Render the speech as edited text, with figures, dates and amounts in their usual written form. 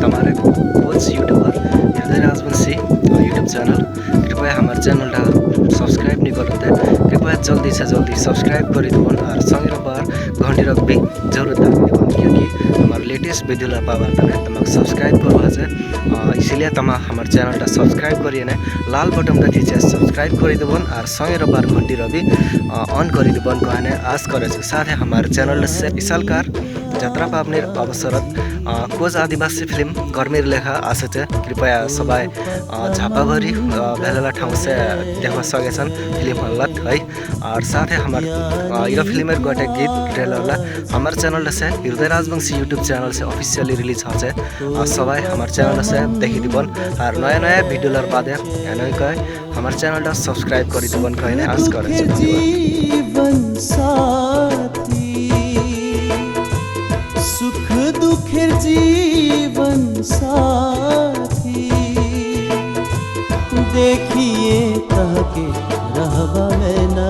તમારે coach YouTuber હૃદય Rajvanshi YouTube channel कृपया हमारे चैनल सब्सक्राइब नहीं करते कृपया जल्दी से जल्दी सब्सक्राइब कर देवन और संगे बार घंटी रख भी जरूर दाब देवन क्योंकि हमारे लेटेस्ट वीडियो ला पावर तने तमक सब्सक्राइब करवा है इसीलिए तमा हमारे चैनल सब्सक्राइब करिए ने लाल बटन का थी सब्सक्राइब कर देवन और संगे बार घंटी रवि ऑन कर देवन कहने आश करे साथ हमारे चैनल से विशालकार जात्रा पावने अवसरत कोच आदिवासी फिल्म गर्मीर लेखा आसे कृपया सबै झापाभरि भेलेला ठाउँ से देखा सकेछन् फिल्म हल्लत है और साथ हमारे यो फिल्मेर गटे गीत ट्रेलर हमारे चैनल से हृदय राजवंशी यूट्यूब चैनल से ऑफिशियली रिलीज होचे सबै हमारे चैनल से देखी दिबन और नया नया वीडियो बादे एनई कहे हमारे चैनल सब्सक्राइब करी दिबन कहने आश करे जीवन साथी सुख दुखेर जीवन साथी देखिए तहके रहबा में न